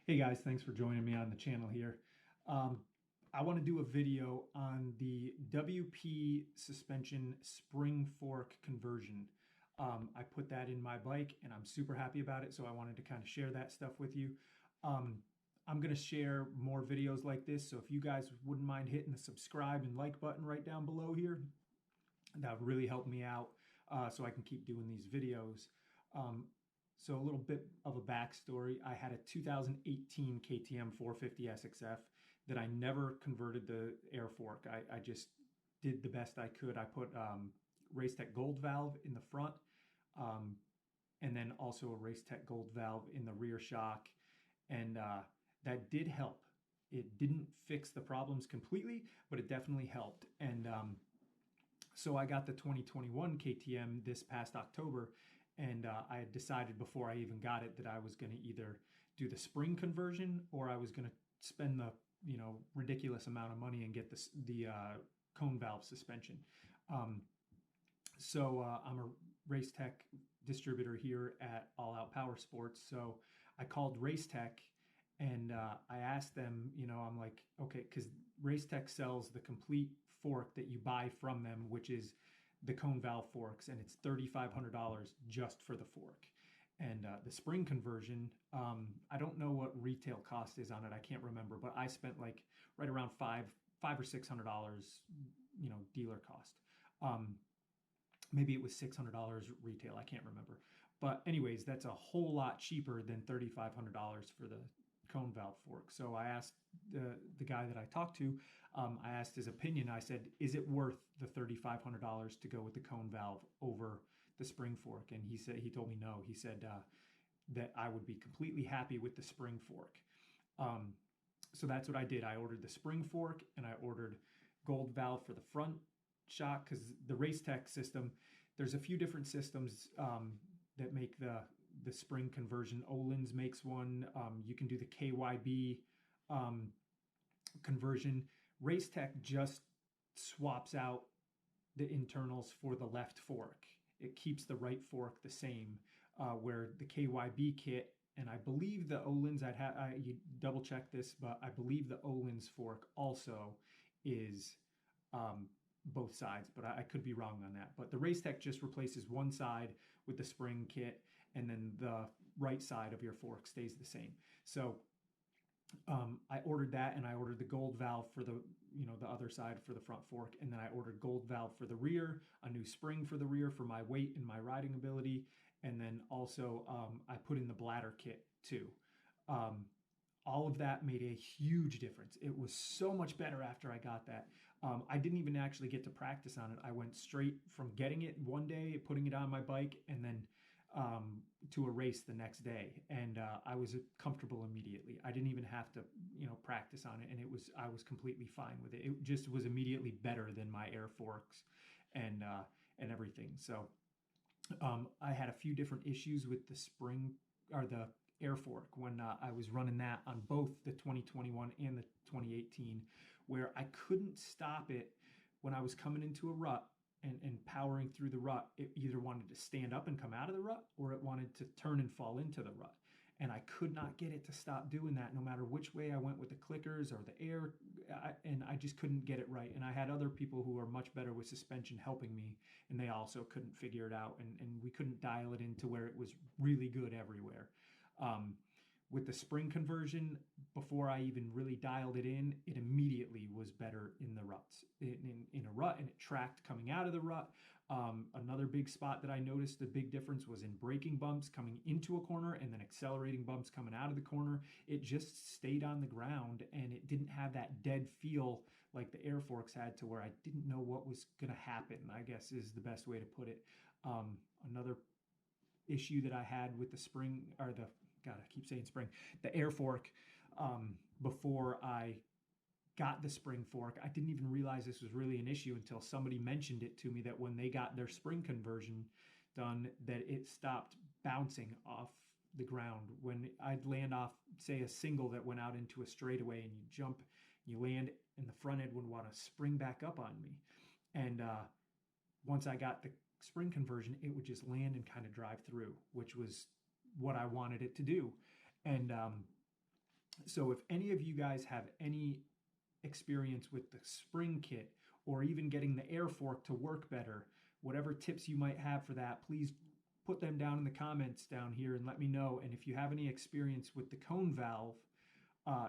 Hey guys, thanks for joining me on the channel here. I want to do a video on the WP suspension spring fork conversion. I put that in my bike and I'm super happy about it, so I wanted to kind of share that stuff with you. I'm going to share more videos like this, so if you guys wouldn't mind hitting the subscribe and like button right down below here, that would really help me out so I can keep doing these videos. So a little bit of a backstory. I had a 2018 KTM 450 SXF that I never converted the air fork. I just did the best I could. I put Racetech gold valve in the front and then also a Racetech gold valve in the rear shock. And that did help. It didn't fix the problems completely, but it definitely helped. And so I got the 2021 KTM this past October, and I had decided before I even got it that I was going to either do the spring conversion or I was going to spend the ridiculous amount of money and get the cone valve suspension. So I'm a Racetech distributor here at All Out Power Sports. So I called Racetech and I asked them, I'm like, okay, because Racetech sells the complete fork that you buy from them, which is the cone valve forks, and it's $3,500 just for the fork. And the spring conversion, I don't know what retail cost is on it. I can't remember, but I spent like right around five or $600, dealer cost. Maybe it was $600 retail. I can't remember. But anyways, that's a whole lot cheaper than $3,500 for the cone valve fork. So I asked the guy that I talked to, I asked his opinion. I said, is it worth the $3,500 to go with the cone valve over the spring fork? And he told me no. He said that I would be completely happy with the spring fork. So that's what I did. I ordered the spring fork and I ordered gold valve for the front shock, because the Racetech system, there's a few different systems that make the spring conversion. Öhlins makes one. You can do the KYB conversion. Racetech just swaps out the internals for the left fork. It keeps the right fork the same, where the KYB kit, and I believe the Öhlins, you double check this, but I believe the Öhlins fork also is both sides, but I could be wrong on that. But the Racetech just replaces one side with the spring kit, and then the right side of your fork stays the same. So I ordered that, and I ordered the gold valve for the other side for the front fork, and then I ordered gold valve for the rear, a new spring for the rear for my weight and my riding ability, and then also I put in the bladder kit too. All of that made a huge difference. It was so much better after I got that. I didn't even actually get to practice on it. I went straight from getting it one day, putting it on my bike, and then to a race the next day. And I was comfortable immediately. I didn't even have to, practice on it. And I was completely fine with it. It just was immediately better than my air forks and everything. So I had a few different issues with the spring or the air fork when I was running that on both the 2021 and the 2018, where I couldn't stop it when I was coming into a rut and powering through the rut. It either wanted to stand up and come out of the rut, or it wanted to turn and fall into the rut. And I could not get it to stop doing that, no matter which way I went with the clickers or the air, and I just couldn't get it right. And I had other people who are much better with suspension helping me, and they also couldn't figure it out, and we couldn't dial it into where it was really good everywhere. With the spring conversion, before I even really dialed it in, it immediately was better in the ruts, in a rut, and it tracked coming out of the rut. Another big spot that I noticed the big difference was in braking bumps coming into a corner and then accelerating bumps coming out of the corner. It just stayed on the ground, and it didn't have that dead feel like the air forks had, to where I didn't know what was going to happen, I guess is the best way to put it. Another issue that I had with the spring, or I keep saying spring, the air fork, before I got the spring fork, I didn't even realize this was really an issue until somebody mentioned it to me, that when they got their spring conversion done, that it stopped bouncing off the ground. When I'd land off, say, a single that went out into a straightaway, and you jump, you land, and the front end would want to spring back up on me. And once I got the spring conversion, it would just land and kind of drive through, which was what I wanted it to do. And So if any of you guys have any experience with the spring kit, or even getting the air fork to work better, whatever tips you might have for that, please put them down in the comments down here and let me know. And if you have any experience with the cone valve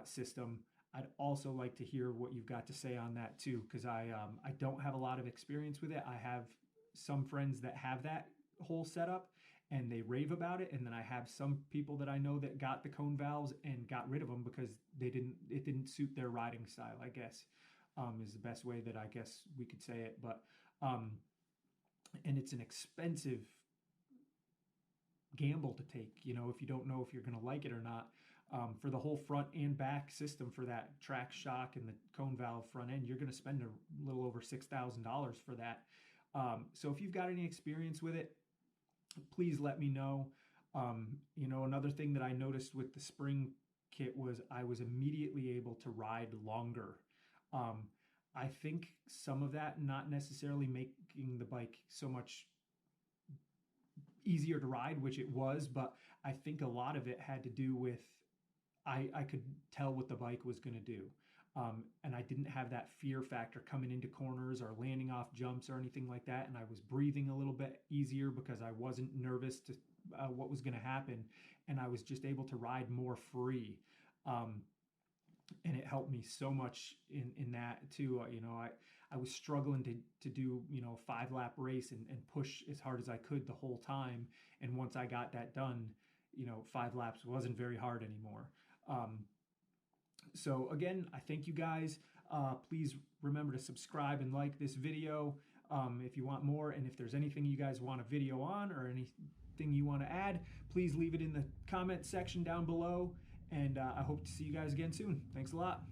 system, I'd also like to hear what you've got to say on that too, because I don't have a lot of experience with it. I have some friends that have that whole setup and they rave about it, and then I have some people that I know that got the cone valves and got rid of them because it didn't suit their riding style, I guess, is the best way that I guess we could say it. But and it's an expensive gamble to take, you know, if you don't know if you're going to like it or not. For the whole front and back system for that track shock and the cone valve front end, you're going to spend a little over $6,000 for that. So if you've got any experience with it, please let me know. You know, another thing that I noticed with the spring kit was I was immediately able to ride longer. I think some of that not necessarily making the bike so much easier to ride, which it was, but I think a lot of it had to do with I could tell what the bike was going to do. And I didn't have that fear factor coming into corners or landing off jumps or anything like that. And I was breathing a little bit easier because I wasn't nervous to what was going to happen. And I was just able to ride more free. And it helped me so much in that too. You know, I was struggling to do, you know, a 5-lap race and push as hard as I could the whole time. And once I got that done, you know, 5 laps wasn't very hard anymore. So again, I thank you guys. Please remember to subscribe and like this video if you want more. And if there's anything you guys want a video on or anything you want to add, please leave it in the comment section down below. And I hope to see you guys again soon. Thanks a lot.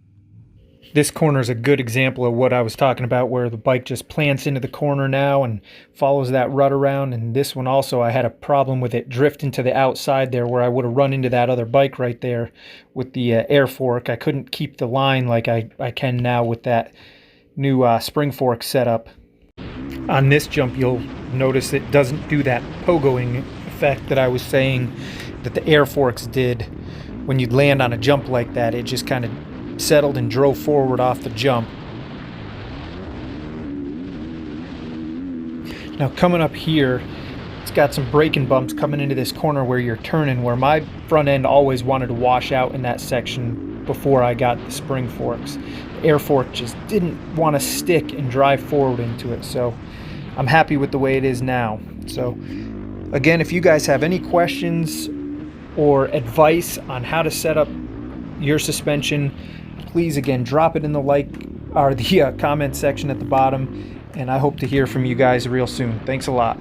This corner is a good example of what I was talking about, where the bike just plants into the corner now and follows that rut around. And this one also, I had a problem with it drifting to the outside there, where I would have run into that other bike right there with the air fork. I couldn't keep the line like I can now with that new spring fork setup. On this jump, you'll notice it doesn't do that pogoing effect that I was saying that the air forks did. When you'd land on a jump like that, it just kind of settled and drove forward off the jump. Now coming up here, it's got some braking bumps coming into this corner where you're turning, where my front end always wanted to wash out in that section before I got the spring forks. The air fork just didn't want to stick and drive forward into it, so I'm happy with the way it is now. So again, if you guys have any questions or advice on how to set up your suspension, please again drop it in the comment section at the bottom, and I hope to hear from you guys real soon. Thanks a lot.